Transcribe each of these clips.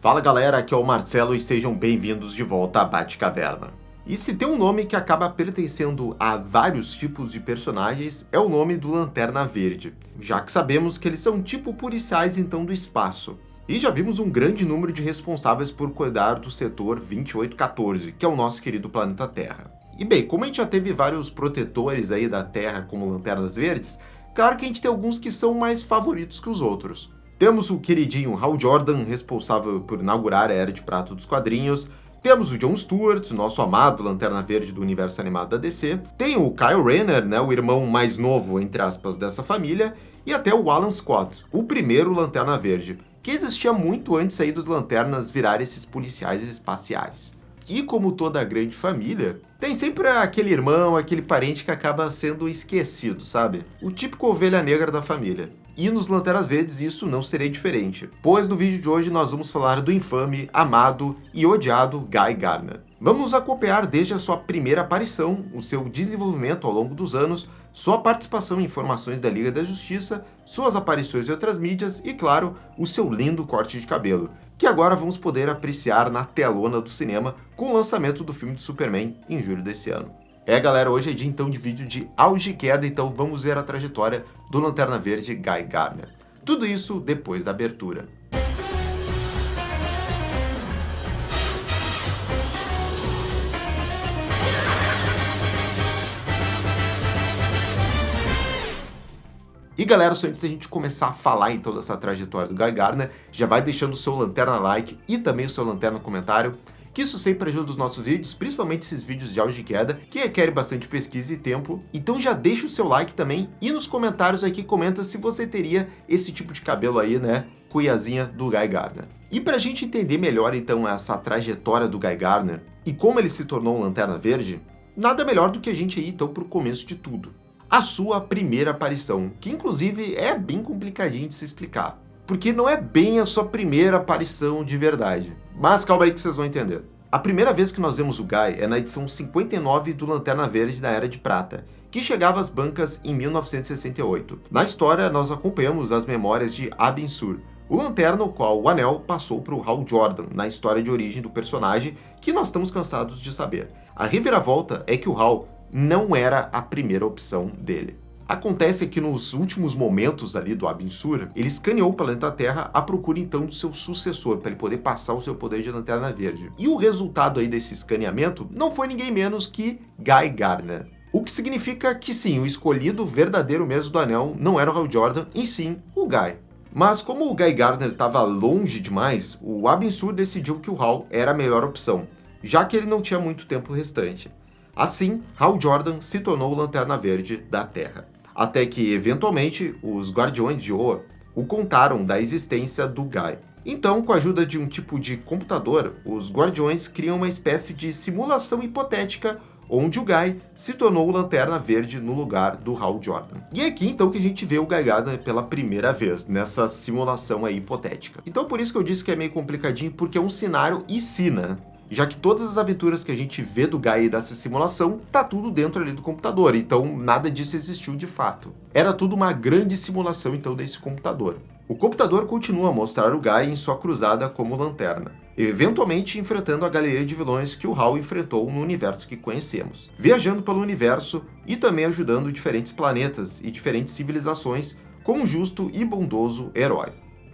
Fala galera, aqui é o Marcelo e sejam bem-vindos de volta à Batcaverna. E se tem um nome que acaba pertencendo a vários tipos de personagens, é o nome do Lanterna Verde, já que sabemos que eles são tipo policiais então do espaço. E já vimos um grande número de responsáveis por cuidar do setor 2814, que é o nosso querido planeta Terra. E bem, como a gente já teve vários protetores aí da Terra como Lanternas Verdes, claro que a gente tem alguns que são mais favoritos que os outros. Temos o queridinho Hal Jordan, responsável por inaugurar a Era de Prata dos quadrinhos. Temos o John Stewart, nosso amado Lanterna Verde do universo animado da DC. Tem o Kyle Rayner, né, o irmão mais novo, entre aspas, dessa família. E até o Alan Scott, o primeiro Lanterna Verde, que existia muito antes aí dos Lanternas virarem esses policiais espaciais. E como toda grande família, tem sempre aquele irmão, aquele parente que acaba sendo esquecido, sabe? O típico ovelha negra da família. E nos Lanternas Verdes isso não seria diferente, pois no vídeo de hoje nós vamos falar do infame, amado e odiado Guy Gardner. Vamos acompanhar desde a sua primeira aparição, o seu desenvolvimento ao longo dos anos, sua participação em informações da Liga da Justiça, suas aparições em outras mídias e, claro, o seu lindo corte de cabelo, que agora vamos poder apreciar na telona do cinema com o lançamento do filme de Superman em julho desse ano. Galera, hoje é dia então de vídeo de auge e queda, então vamos ver a trajetória do Lanterna Verde Guy Gardner. Tudo isso depois da abertura. E galera, só antes da gente começar a falar então dessa trajetória do Guy Gardner, já vai deixando o seu lanterna like e também o seu lanterna comentário, que isso sempre ajuda os nossos vídeos, principalmente esses vídeos de auge e queda, que requerem bastante pesquisa e tempo. Então já deixa o seu like também e nos comentários aqui comenta se você teria esse tipo de cabelo aí, né, cuiazinha do Guy Gardner. E pra gente entender melhor então essa trajetória do Guy Gardner e como ele se tornou um Lanterna Verde, nada melhor do que a gente ir então pro começo de tudo. A sua primeira aparição, que inclusive é bem complicadinho de se explicar, porque não é bem a sua primeira aparição de verdade. Mas calma aí que vocês vão entender. A primeira vez que nós vemos o Guy é na edição 59 do Lanterna Verde da Era de Prata, que chegava às bancas em 1968. Na história, nós acompanhamos as memórias de Abin Sur, o lanterna o qual o anel passou para o Hal Jordan, na história de origem do personagem, que nós estamos cansados de saber. A reviravolta é que o Hal não era a primeira opção dele. Acontece que nos últimos momentos ali do Abin Sur, ele escaneou o planeta Terra à procura então do seu sucessor, para ele poder passar o seu poder de Lanterna Verde. E o resultado aí desse escaneamento não foi ninguém menos que Guy Gardner. O que significa que sim, o escolhido verdadeiro mesmo do anel não era o Hal Jordan, e sim o Guy. Mas como o Guy Gardner estava longe demais, o Abin Sur decidiu que o Hal era a melhor opção, já que ele não tinha muito tempo restante. Assim, Hal Jordan se tornou o Lanterna Verde da Terra. Até que, eventualmente, os Guardiões de Oa o contaram da existência do Guy. Então, com a ajuda de um tipo de computador, os Guardiões criam uma espécie de simulação hipotética onde o Guy se tornou o Lanterna Verde no lugar do Hal Jordan. E é aqui, então, que a gente vê o Guy Gardner pela primeira vez, nessa simulação aí hipotética. Então, por isso que eu disse que é meio complicadinho, porque é um cenário e si, né? Já que todas as aventuras que a gente vê do Guy dessa simulação, tá tudo dentro ali do computador, então nada disso existiu de fato. Era tudo uma grande simulação então desse computador. O computador continua a mostrar o Guy em sua cruzada como lanterna, eventualmente enfrentando a galeria de vilões que o Hal enfrentou no universo que conhecemos, viajando pelo universo e também ajudando diferentes planetas e diferentes civilizações como um justo e bondoso herói.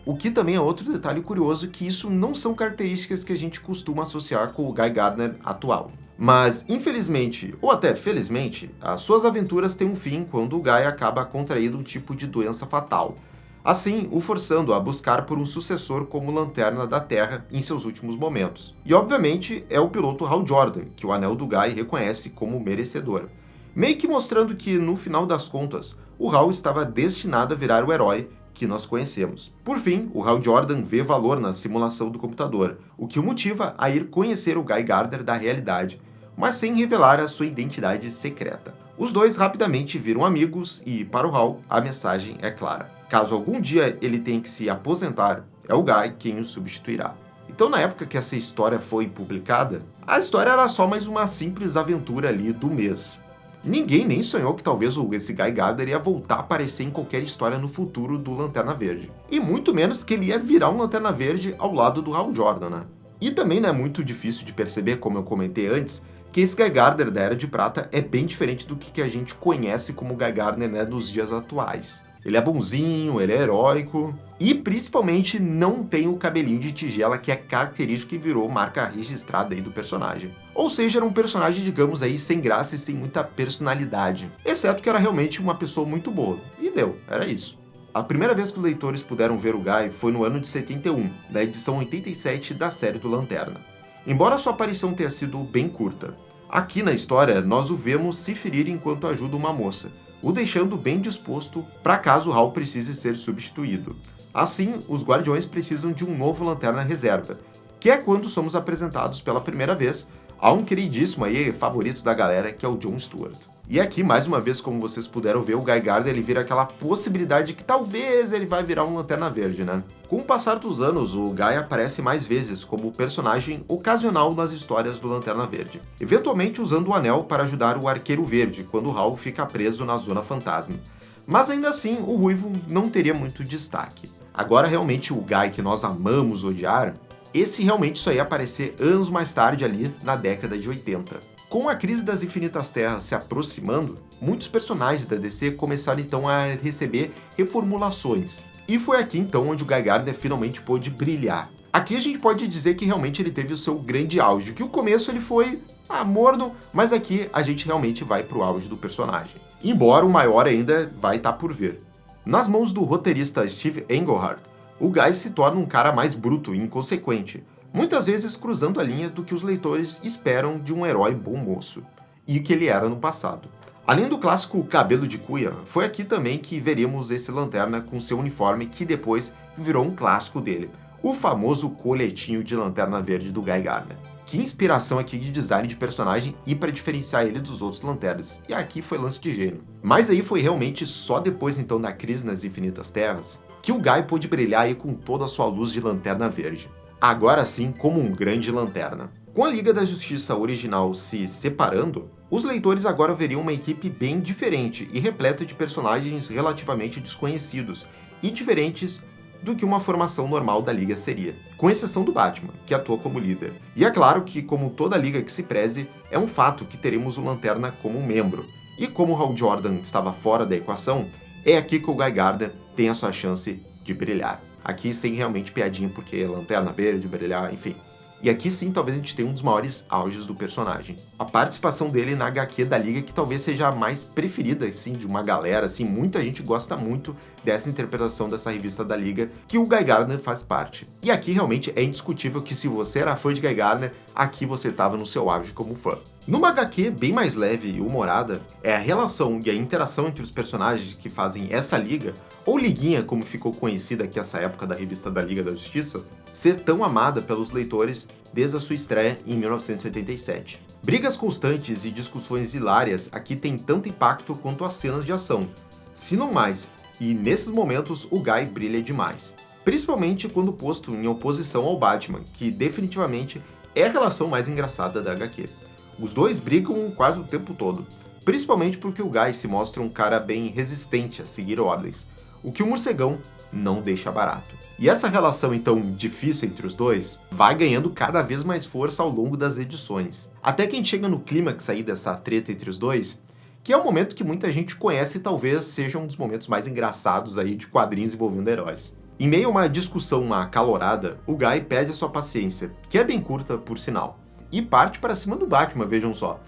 O que também é outro detalhe curioso, que isso não são características que a gente costuma associar com o Guy Gardner atual. Mas, infelizmente, ou até felizmente, as suas aventuras têm um fim quando o Guy acaba contraindo um tipo de doença fatal, assim o forçando a buscar por um sucessor como Lanterna da Terra em seus últimos momentos. E obviamente é o piloto Hal Jordan, que o anel do Guy reconhece como merecedor, meio que mostrando que, no final das contas, o Hal estava destinado a virar o herói que nós conhecemos. Por fim, o Hal Jordan vê valor na simulação do computador, o que o motiva a ir conhecer o Guy Gardner da realidade, mas sem revelar a sua identidade secreta. Os dois rapidamente viram amigos e, para o Hal, a mensagem é clara. Caso algum dia ele tenha que se aposentar, é o Guy quem o substituirá. Então, na época que essa história foi publicada, a história era só mais uma simples aventura ali do mês. Ninguém nem sonhou que talvez esse Guy Gardner ia voltar a aparecer em qualquer história no futuro do Lanterna Verde. E muito menos que ele ia virar um Lanterna Verde ao lado do Hal Jordan, né? E também não é muito difícil de perceber, como eu comentei antes, que esse Guy Gardner da Era de Prata é bem diferente do que a gente conhece como Guy Gardner, né, dos dias atuais. Ele é bonzinho, ele é heróico e principalmente não tem o cabelinho de tigela que é característico e virou marca registrada aí do personagem. Ou seja, era um personagem, digamos aí, sem graça e sem muita personalidade, exceto que era realmente uma pessoa muito boa. E deu, era isso. A primeira vez que os leitores puderam ver o Guy foi no ano de 71, na edição 87 da série do Lanterna. Embora sua aparição tenha sido bem curta, aqui na história nós o vemos se ferir enquanto ajuda uma moça, o deixando bem disposto para caso Hal precise ser substituído. Assim, os Guardiões precisam de um novo Lanterna Reserva, que é quando somos apresentados pela primeira vez a um queridíssimo aí, favorito da galera, que é o John Stewart. E aqui, mais uma vez, como vocês puderam ver, o Guy Gardner ele vira aquela possibilidade que talvez ele vai virar um Lanterna Verde, né? Com o passar dos anos, o Guy aparece mais vezes como personagem ocasional nas histórias do Lanterna Verde, eventualmente usando o anel para ajudar o Arqueiro Verde quando o Hal fica preso na Zona Fantasma. Mas ainda assim, o Ruivo não teria muito destaque. Agora, realmente, o Guy que nós amamos odiar, esse realmente só ia aparecer anos mais tarde ali na década de 80. Com a crise das Infinitas Terras se aproximando, muitos personagens da DC começaram então a receber reformulações. E foi aqui então onde o Guy Gardner finalmente pôde brilhar. Aqui a gente pode dizer que realmente ele teve o seu grande auge, que o começo ele foi morno, mas aqui a gente realmente vai pro auge do personagem. Embora o maior ainda vai estar por vir. Nas mãos do roteirista Steve Englehart, o Guy se torna um cara mais bruto e inconsequente, muitas vezes cruzando a linha do que os leitores esperam de um herói bom moço, e que ele era no passado. Além do clássico cabelo de cuia, foi aqui também que veremos esse Lanterna com seu uniforme que depois virou um clássico dele, o famoso coletinho de Lanterna Verde do Guy Gardner. Que inspiração aqui de design de personagem e para diferenciar ele dos outros lanternas, e aqui foi lance de gênio. Mas aí foi realmente só depois então da crise nas Infinitas Terras que o Guy pôde brilhar aí com toda a sua luz de Lanterna Verde. Agora sim como um grande lanterna. Com a Liga da Justiça original se separando, os leitores agora veriam uma equipe bem diferente e repleta de personagens relativamente desconhecidos e diferentes do que uma formação normal da Liga seria, com exceção do Batman, que atua como líder. E é claro que, como toda Liga que se preze, é um fato que teremos o Lanterna como um membro. E como o Hal Jordan estava fora da equação, é aqui que o Guy Gardner tem a sua chance de brilhar. Aqui sem realmente piadinha, porque Lanterna Verde, brilhar, enfim. E aqui sim, talvez a gente tenha um dos maiores auges do personagem. A participação dele na HQ da Liga, que talvez seja a mais preferida, assim, de uma galera, assim, muita gente gosta muito dessa interpretação dessa revista da Liga, que o Guy Gardner faz parte. E aqui realmente é indiscutível que se você era fã de Guy Gardner, aqui você estava no seu auge como fã. Numa HQ bem mais leve e humorada, é a relação e a interação entre os personagens que fazem essa Liga, ou Liguinha, como ficou conhecida aqui essa época da revista da Liga da Justiça, ser tão amada pelos leitores desde a sua estreia em 1987. Brigas constantes e discussões hilárias aqui têm tanto impacto quanto as cenas de ação, se não mais, e nesses momentos o Guy brilha demais. Principalmente quando posto em oposição ao Batman, que definitivamente é a relação mais engraçada da HQ. Os dois brigam quase o tempo todo, principalmente porque o Guy se mostra um cara bem resistente a seguir ordens, o que o morcegão não deixa barato. E essa relação então difícil entre os dois vai ganhando cada vez mais força ao longo das edições. Até que a gente chega no clímax aí dessa treta entre os dois, que é um momento que muita gente conhece e talvez seja um dos momentos mais engraçados aí de quadrinhos envolvendo heróis. Em meio a uma discussão acalorada, o Guy perde a sua paciência, que é bem curta por sinal, e parte para cima do Batman, vejam só,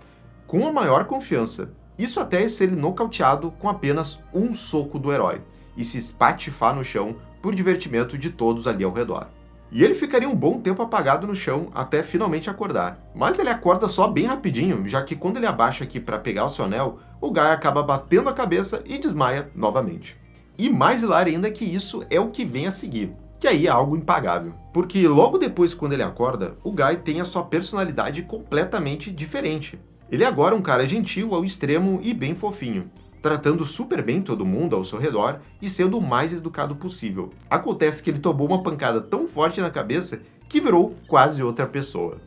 com a maior confiança. Isso até ser ele nocauteado com apenas um soco do herói, e se espatifar no chão por divertimento de todos ali ao redor. E ele ficaria um bom tempo apagado no chão até finalmente acordar. Mas ele acorda só bem rapidinho, já que quando ele abaixa aqui para pegar o seu anel, o Guy acaba batendo a cabeça e desmaia novamente. E mais hilário ainda que isso é o que vem a seguir, que aí é algo impagável. Porque logo depois, quando ele acorda, o Guy tem a sua personalidade completamente diferente. Ele é agora um cara gentil ao extremo e bem fofinho, tratando super bem todo mundo ao seu redor e sendo o mais educado possível. Acontece que ele tomou uma pancada tão forte na cabeça que virou quase outra pessoa.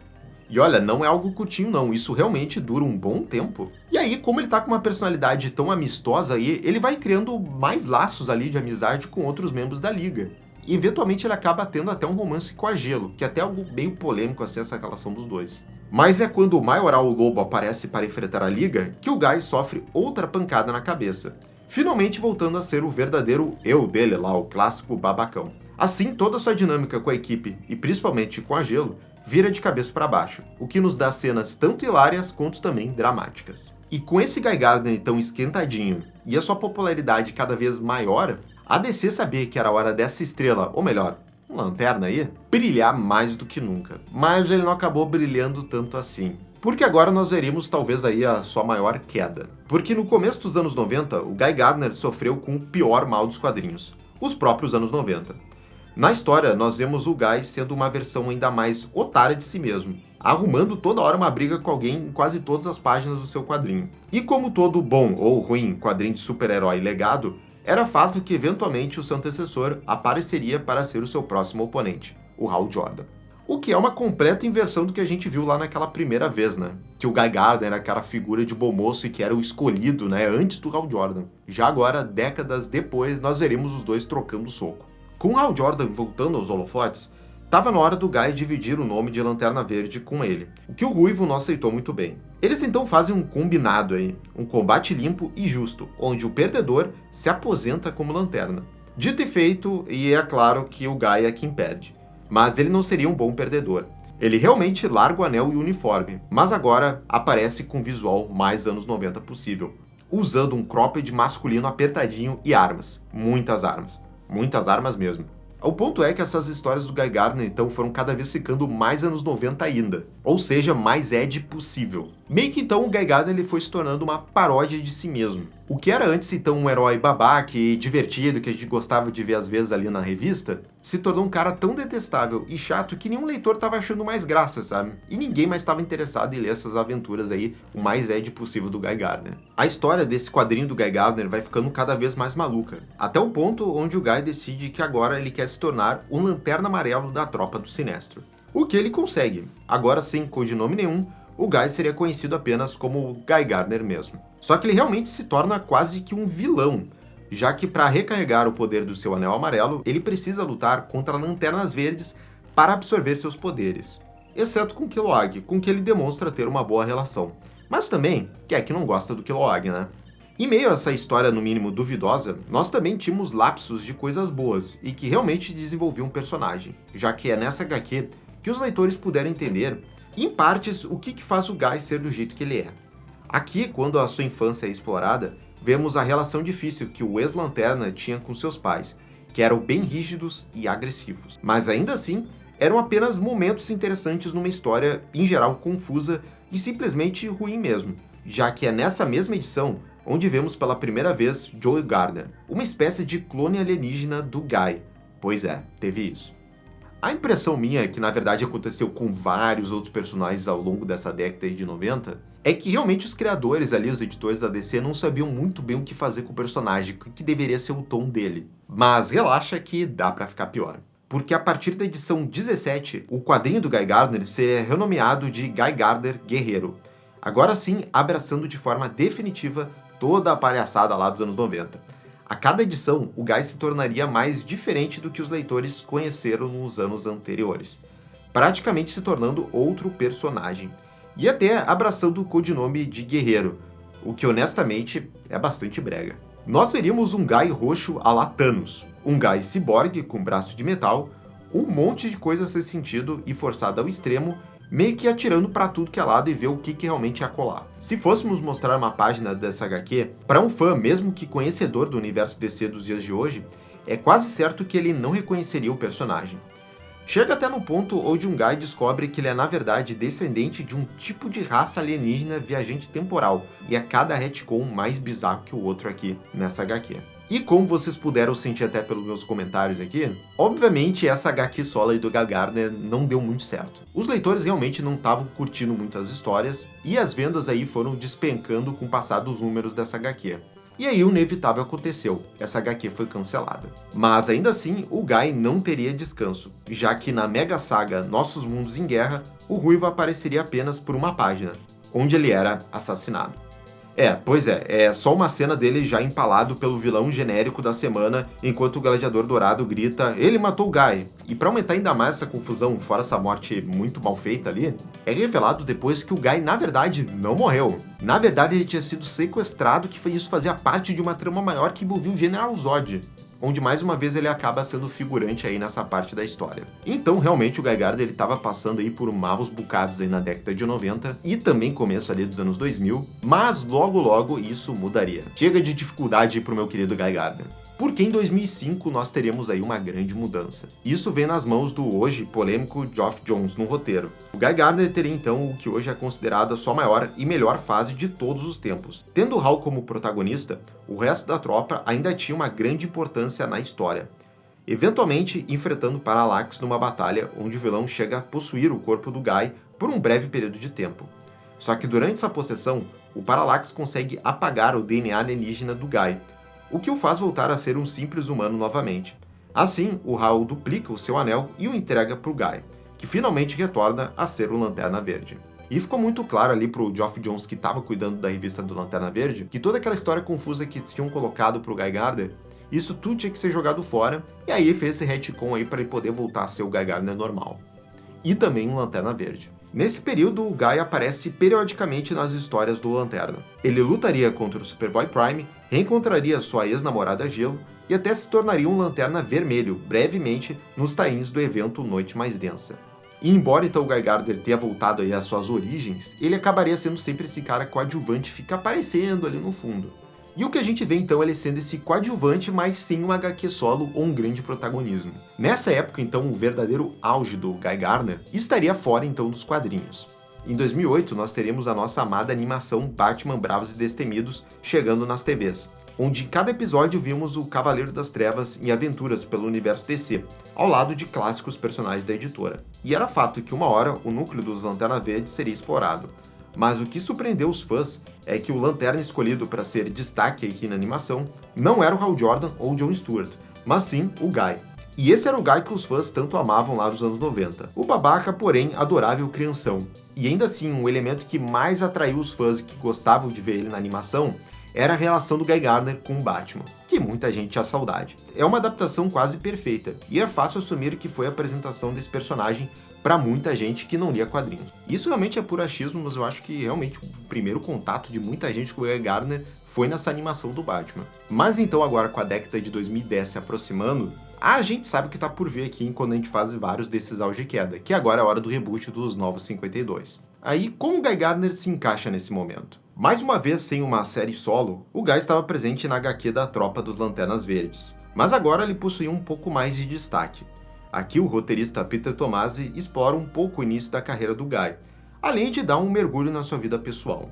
E olha, não é algo curtinho não, isso realmente dura um bom tempo. E aí, como ele tá com uma personalidade tão amistosa aí, ele vai criando mais laços ali de amizade com outros membros da Liga. E eventualmente ele acaba tendo até um romance com a Gelo, que é até algo meio polêmico assim, essa relação dos dois. Mas é quando o Maioral Lobo aparece para enfrentar a Liga que o Guy sofre outra pancada na cabeça, finalmente voltando a ser o verdadeiro eu dele lá, o clássico babacão. Assim, toda a sua dinâmica com a equipe, e principalmente com a Gelo, vira de cabeça para baixo, o que nos dá cenas tanto hilárias quanto também dramáticas. E com esse Guy Gardner tão esquentadinho e a sua popularidade cada vez maior, a DC sabia que era hora dessa estrela, ou melhor, uma lanterna aí, brilhar mais do que nunca. Mas ele não acabou brilhando tanto assim. Porque agora nós veremos talvez aí a sua maior queda. Porque no começo dos anos 90, o Guy Gardner sofreu com o pior mal dos quadrinhos, os próprios anos 90. Na história, nós vemos o Guy sendo uma versão ainda mais otária de si mesmo, arrumando toda hora uma briga com alguém em quase todas as páginas do seu quadrinho. E como todo bom ou ruim quadrinho de super-herói legado, era fato que eventualmente o seu antecessor apareceria para ser o seu próximo oponente, o Hal Jordan. O que é uma completa inversão do que a gente viu lá naquela primeira vez, né? Que o Guy Gardner era aquela figura de bom moço e que era o escolhido, né, antes do Hal Jordan. Já agora, décadas depois, nós veremos os dois trocando soco. Com o Hal Jordan voltando aos holofotes, estava na hora do Guy dividir o nome de Lanterna Verde com ele, o que o Ruivo não aceitou muito bem. Eles então fazem um combinado aí, um combate limpo e justo, onde o perdedor se aposenta como Lanterna. Dito e feito, e é claro que o Guy é quem perde. Mas ele não seria um bom perdedor. Ele realmente larga o anel e o uniforme, mas agora aparece com o visual mais anos 90 possível, usando um cropped masculino apertadinho e armas, muitas armas mesmo. O ponto é que essas histórias do Guy Gardner então foram cada vez ficando mais anos 90 ainda, ou seja, mais Ed possível. Meio que então o Guy Gardner ele foi se tornando uma paródia de si mesmo. O que era antes então um herói babaca e divertido que a gente gostava de ver às vezes ali na revista, se tornou um cara tão detestável e chato que nenhum leitor tava achando mais graça, sabe? E ninguém mais estava interessado em ler essas aventuras aí, o mais Ed possível do Guy Gardner. A história desse quadrinho do Guy Gardner vai ficando cada vez mais maluca, até o ponto onde o Guy decide que agora ele quer se tornar um Lanterna Amarelo da Tropa do Sinestro. O que ele consegue, agora sem codinome nenhum, o Guy seria conhecido apenas como Guy Gardner mesmo. Só que ele realmente se torna quase que um vilão, já que para recarregar o poder do seu anel amarelo, ele precisa lutar contra lanternas verdes para absorver seus poderes. Exceto com Kilowog, com quem ele demonstra ter uma boa relação. Mas também, quem é que não gosta do Kilowog, né? Em meio a essa história no mínimo duvidosa, nós também tínhamos lapsos de coisas boas e que realmente desenvolviam um personagem, já que é nessa HQ que os leitores puderam entender, em partes, o que faz o Guy ser do jeito que ele é. Aqui, quando a sua infância é explorada, vemos a relação difícil que o ex-Lanterna tinha com seus pais, que eram bem rígidos e agressivos. Mas ainda assim, eram apenas momentos interessantes numa história, em geral, confusa e simplesmente ruim mesmo, já que é nessa mesma edição onde vemos pela primeira vez Joe Gardner, uma espécie de clone alienígena do Guy. Pois é, teve isso. A impressão minha, que na verdade aconteceu com vários outros personagens ao longo dessa década de 90, é que realmente os criadores ali, os editores da DC, não sabiam muito bem o que fazer com o personagem, o que deveria ser o tom dele. Mas relaxa que dá pra ficar pior. Porque a partir da edição 17, o quadrinho do Guy Gardner seria renomeado de Guy Gardner Guerreiro. Agora sim, abraçando de forma definitiva toda a palhaçada lá dos anos 90. A cada edição, o Guy se tornaria mais diferente do que os leitores conheceram nos anos anteriores, praticamente se tornando outro personagem, e até abraçando o codinome de Guerreiro, o que honestamente é bastante brega. Nós veríamos um Guy roxo à la Thanos, um Guy ciborgue com braço de metal, um monte de coisa sem sentido e forçada ao extremo, meio que atirando pra tudo que é lado e ver o que realmente ia colar. Se fôssemos mostrar uma página dessa HQ, para um fã, mesmo que conhecedor do universo DC dos dias de hoje, é quase certo que ele não reconheceria o personagem. Chega até no ponto onde um Guy descobre que ele é na verdade descendente de um tipo de raça alienígena viajante temporal, e é cada retcon mais bizarro que o outro aqui nessa HQ. E como vocês puderam sentir até pelos meus comentários aqui, obviamente essa HQ solo aí do Guy Gardner não deu muito certo. Os leitores realmente não estavam curtindo muito as histórias, e as vendas aí foram despencando com o passar dos números dessa HQ. E aí o inevitável aconteceu, essa HQ foi cancelada. Mas ainda assim, o Guy não teria descanso, já que na mega saga Nossos Mundos em Guerra, o Ruivo apareceria apenas por uma página, onde ele era assassinado. Pois é só uma cena dele já empalado pelo vilão genérico da semana, enquanto o Gladiador Dourado grita, ele matou o Guy. E pra aumentar ainda mais essa confusão, fora essa morte muito mal feita ali, é revelado depois que o Guy, na verdade, não morreu. Na verdade, ele tinha sido sequestrado, que isso fazia parte de uma trama maior que envolvia o General Zod, onde mais uma vez ele acaba sendo figurante aí nessa parte da história. Então, realmente, o Guy Gardner ele estava passando aí por maus bocados aí na década de 90 e também começo ali dos anos 2000, mas logo isso mudaria. Chega de dificuldade aí pro meu querido Guy Gardner. Porque em 2005 nós teremos aí uma grande mudança. Isso vem nas mãos do hoje polêmico Geoff Johns no roteiro. O Guy Gardner teria então o que hoje é considerado a sua maior e melhor fase de todos os tempos. Tendo Hal como protagonista, o resto da tropa ainda tinha uma grande importância na história. Eventualmente enfrentando Parallax numa batalha onde o vilão chega a possuir o corpo do Guy por um breve período de tempo. Só que durante essa possessão, o Parallax consegue apagar o DNA alienígena do Guy, o que o faz voltar a ser um simples humano novamente. Assim, o Hal duplica o seu anel e o entrega para o Guy, que finalmente retorna a ser o Lanterna Verde. E ficou muito claro ali pro Geoff Johns, que estava cuidando da revista do Lanterna Verde, que toda aquela história confusa que tinham colocado pro Guy Gardner, isso tudo tinha que ser jogado fora, e aí fez esse retcon aí para ele poder voltar a ser o Guy Gardner normal. E também um Lanterna Verde. Nesse período, o Guy aparece periodicamente nas histórias do Lanterna. Ele lutaria contra o Superboy Prime, reencontraria sua ex-namorada Gelo e até se tornaria um Lanterna Vermelho, brevemente, nos tie-ins do evento Noite Mais Densa. E embora então o Guy Gardner tenha voltado aí às suas origens, ele acabaria sendo sempre esse cara coadjuvante, fica aparecendo ali no fundo. E o que a gente vê então é ele sendo esse coadjuvante, mas sem um HQ solo ou um grande protagonismo. Nessa época então o verdadeiro auge do Guy Gardner estaria fora então dos quadrinhos. Em 2008 nós teremos a nossa amada animação Batman Bravos e Destemidos chegando nas TVs, onde em cada episódio vimos o Cavaleiro das Trevas em aventuras pelo universo DC, ao lado de clássicos personagens da editora. E era fato que uma hora o núcleo dos Lanterna Verde seria explorado. Mas o que surpreendeu os fãs é que o Lanterna escolhido para ser destaque aqui na animação não era o Hal Jordan ou o John Stewart, mas sim o Guy. E esse era o Guy que os fãs tanto amavam lá nos anos 90. O babaca, porém, adorável crianção. E ainda assim, um elemento que mais atraiu os fãs e que gostavam de ver ele na animação era a relação do Guy Gardner com o Batman, que muita gente tinha saudade. É uma adaptação quase perfeita, e é fácil assumir que foi a apresentação desse personagem para muita gente que não lia quadrinhos. Isso realmente é puro achismo, mas eu acho que realmente o primeiro contato de muita gente com o Guy Gardner foi nessa animação do Batman. Mas então agora com a década de 2010 se aproximando, a gente sabe o que tá por vir aqui quando a gente faz vários desses auge e queda, que agora é a hora do reboot dos Novos 52. Aí, como o Guy Gardner se encaixa nesse momento? Mais uma vez, sem uma série solo, o Guy estava presente na HQ da Tropa dos Lanternas Verdes, mas agora ele possuía um pouco mais de destaque. Aqui o roteirista Peter Tomasi explora um pouco o início da carreira do Guy, além de dar um mergulho na sua vida pessoal.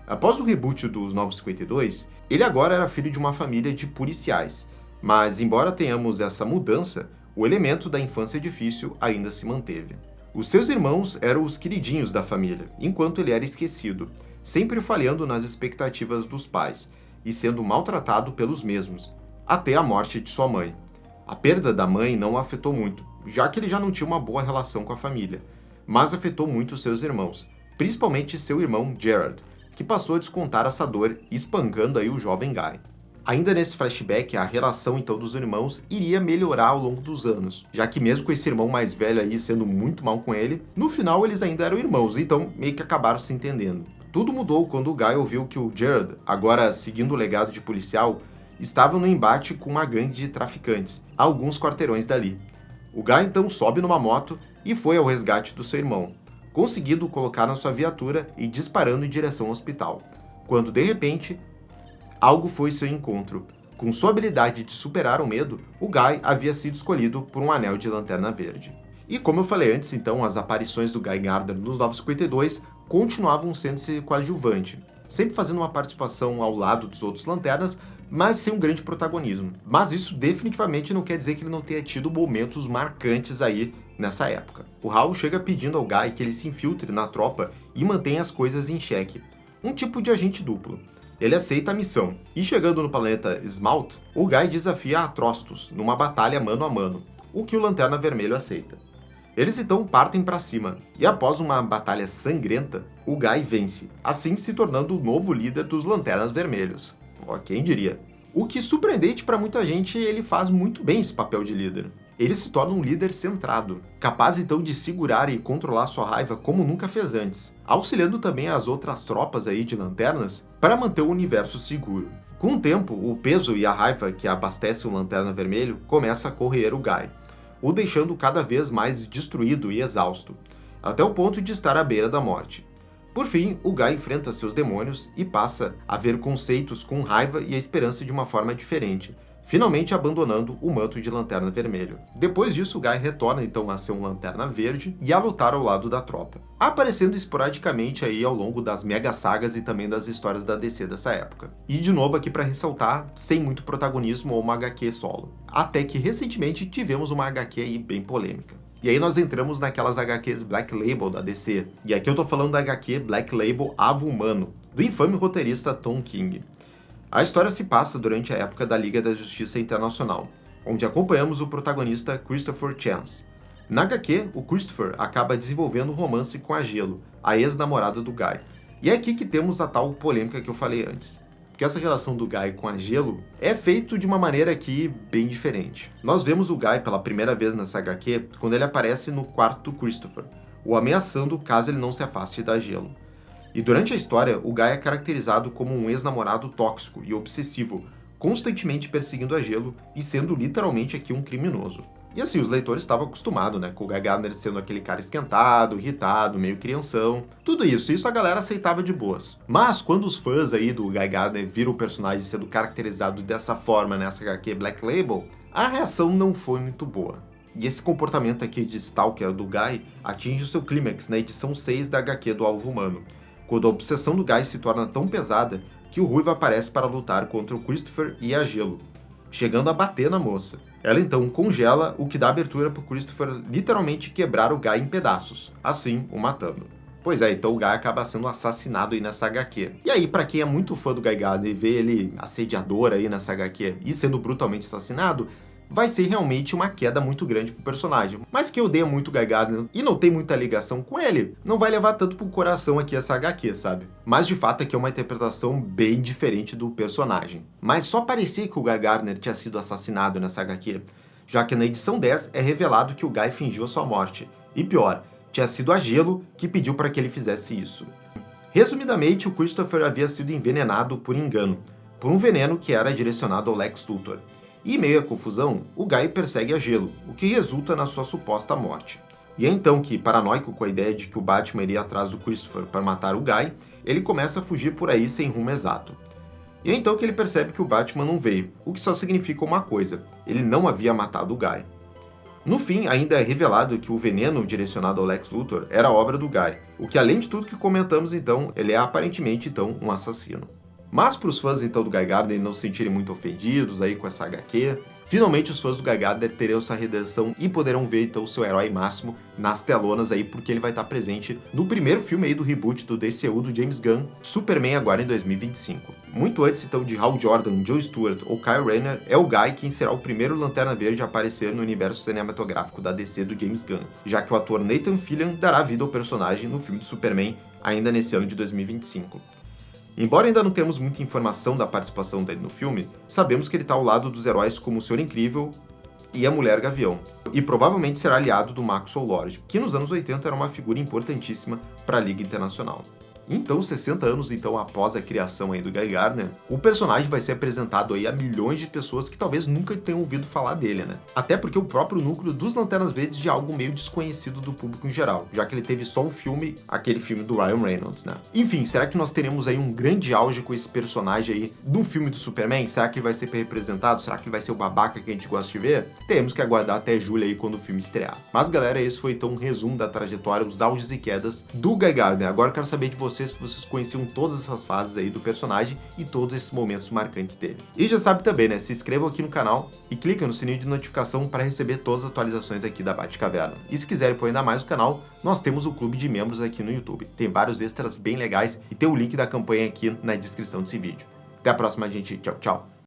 Após o reboot dos Novos 52, ele agora era filho de uma família de policiais, mas embora tenhamos essa mudança, o elemento da infância difícil ainda se manteve. Os seus irmãos eram os queridinhos da família, enquanto ele era esquecido, sempre falhando nas expectativas dos pais e sendo maltratado pelos mesmos, até a morte de sua mãe. A perda da mãe não o afetou muito, já que ele já não tinha uma boa relação com a família, mas afetou muito seus irmãos, principalmente seu irmão Gerard, que passou a descontar essa dor, espancando aí o jovem Guy. Ainda nesse flashback, a relação então dos irmãos iria melhorar ao longo dos anos, já que mesmo com esse irmão mais velho aí sendo muito mal com ele, no final eles ainda eram irmãos, então meio que acabaram se entendendo. Tudo mudou quando o Guy ouviu que o Gerard, agora seguindo o legado de policial, estava no embate com uma gangue de traficantes, a alguns quarteirões dali. O Guy então sobe numa moto e foi ao resgate do seu irmão, conseguindo colocar na sua viatura e disparando em direção ao hospital, quando de repente, algo foi seu encontro. Com sua habilidade de superar o medo, o Guy havia sido escolhido por um anel de Lanterna Verde. E como eu falei antes, então, as aparições do Guy Gardner nos Novos 52 continuavam sendo esse coadjuvante, sempre fazendo uma participação ao lado dos outros lanternas, mas sem um grande protagonismo. Mas isso definitivamente não quer dizer que ele não tenha tido momentos marcantes aí nessa época. O Hal chega pedindo ao Guy que ele se infiltre na tropa e mantenha as coisas em xeque, um tipo de agente duplo. Ele aceita a missão, e chegando no planeta Smalt, o Guy desafia Atrocitus numa batalha mano a mano, o que o Lanterna Vermelho aceita. Eles então partem para cima, e após uma batalha sangrenta, o Guy vence, assim se tornando o novo líder dos Lanternas Vermelhos. Ó, quem diria? O que surpreendente para muita gente, ele faz muito bem esse papel de líder. Ele se torna um líder centrado, capaz então de segurar e controlar sua raiva como nunca fez antes, auxiliando também as outras tropas aí de lanternas para manter o universo seguro. Com o tempo, o peso e a raiva que abastece o Lanterna Vermelho começa a corroer o Guy, o deixando cada vez mais destruído e exausto, até o ponto de estar à beira da morte. Por fim, o Guy enfrenta seus demônios e passa a ver conceitos com raiva e a esperança de uma forma diferente, finalmente abandonando o manto de Lanterna Vermelho. Depois disso, o Guy retorna então a ser um Lanterna Verde e a lutar ao lado da tropa, aparecendo esporadicamente aí ao longo das mega sagas e também das histórias da DC dessa época. E de novo aqui para ressaltar, sem muito protagonismo ou uma HQ solo. Até que recentemente tivemos uma HQ aí bem polêmica. E aí nós entramos naquelas HQs Black Label da DC. E aqui eu tô falando da HQ Black Label Avo Humano, do infame roteirista Tom King. A história se passa durante a época da Liga da Justiça Internacional, onde acompanhamos o protagonista Christopher Chance. Na HQ, o Christopher acaba desenvolvendo um romance com a Gelo, a ex-namorada do Guy. E é aqui que temos a tal polêmica que eu falei antes. Porque essa relação do Guy com a Gelo é feito de uma maneira aqui bem diferente. Nós vemos o Guy pela primeira vez nessa HQ quando ele aparece no quarto do Christopher, o ameaçando caso ele não se afaste da Gelo. E durante a história, o Guy é caracterizado como um ex-namorado tóxico e obsessivo, constantemente perseguindo a Gelo e sendo literalmente aqui um criminoso. E assim, os leitores estavam acostumados, né, com o Guy Gardner sendo aquele cara esquentado, irritado, meio crianção. Tudo isso a galera aceitava de boas. Mas quando os fãs aí do Guy Gardner viram o personagem sendo caracterizado dessa forma nessa HQ Black Label, a reação não foi muito boa. E esse comportamento aqui de Stalker do Guy atinge o seu clímax na edição 6 da HQ do Alvo Humano, quando a obsessão do Guy se torna tão pesada que o Ruivo aparece para lutar contra o Christopher e a Gelo, chegando a bater na moça. Ela então congela, o que dá abertura para o Christopher literalmente quebrar o Guy em pedaços, assim o matando. Pois é, então o Guy acaba sendo assassinado aí nessa HQ. E aí, pra quem é muito fã do Guy Gardner e vê ele assediador aí nessa HQ e sendo brutalmente assassinado, vai ser realmente uma queda muito grande pro personagem. Mas quem odeia muito o Guy Gardner e não tem muita ligação com ele, não vai levar tanto pro coração aqui essa HQ, sabe? Mas de fato aqui é uma interpretação bem diferente do personagem. Mas só parecia que o Guy Gardner tinha sido assassinado nessa HQ, já que na edição 10 é revelado que o Guy fingiu a sua morte. E pior, tinha sido a Gelo que pediu para que ele fizesse isso. Resumidamente, o Christopher havia sido envenenado por engano, por um veneno que era direcionado ao Lex Luthor. E em meio à confusão, o Guy persegue a Gelo, o que resulta na sua suposta morte. E é então que, paranoico com a ideia de que o Batman iria atrás do Christopher para matar o Guy, ele começa a fugir por aí sem rumo exato. E é então que ele percebe que o Batman não veio, o que só significa uma coisa: ele não havia matado o Guy. No fim, ainda é revelado que o veneno direcionado ao Lex Luthor era obra do Guy, o que além de tudo que comentamos então, ele é aparentemente então um assassino. Mas para os fãs então do Guy Gardner não se sentirem muito ofendidos aí com essa HQ, finalmente os fãs do Guy Gardner terão sua redenção e poderão ver então o seu herói máximo nas telonas aí, porque ele vai estar presente no primeiro filme aí do reboot do DCU do James Gunn, Superman agora em 2025. Muito antes então de Hal Jordan, Joe Stewart ou Kyle Rayner, é o Guy quem será o primeiro Lanterna Verde a aparecer no universo cinematográfico da DC do James Gunn, já que o ator Nathan Fillion dará vida ao personagem no filme de Superman ainda nesse ano de 2025. Embora ainda não temos muita informação da participação dele no filme, sabemos que ele está ao lado dos heróis como o Senhor Incrível e a Mulher Gavião, e provavelmente será aliado do Maxwell Lord, que nos anos 80 era uma figura importantíssima para a Liga Internacional. Então, 60 anos então após a criação aí do Guy Gardner, o personagem vai ser apresentado aí a milhões de pessoas que talvez nunca tenham ouvido falar dele, né? Até porque o próprio núcleo dos Lanternas Verdes é algo meio desconhecido do público em geral, já que ele teve só um filme, aquele filme do Ryan Reynolds, né? Enfim, será que nós teremos aí um grande auge com esse personagem aí no filme do Superman? Será que ele vai ser representado? Será que ele vai ser o babaca que a gente gosta de ver? Temos que aguardar até julho aí quando o filme estrear. Mas galera, esse foi então um resumo da trajetória, os auges e quedas do Guy Gardner. Agora eu quero saber de vocês se vocês conheciam todas essas fases aí do personagem e todos esses momentos marcantes dele. E já sabe também, né? Se inscrevam aqui no canal e clica no sininho de notificação para receber todas as atualizações aqui da Batcaverna. E se quiserem apoiar ainda mais o canal, nós temos o clube de membros aqui no YouTube. Tem vários extras bem legais e tem o link da campanha aqui na descrição desse vídeo. Até a próxima, gente. Tchau, tchau.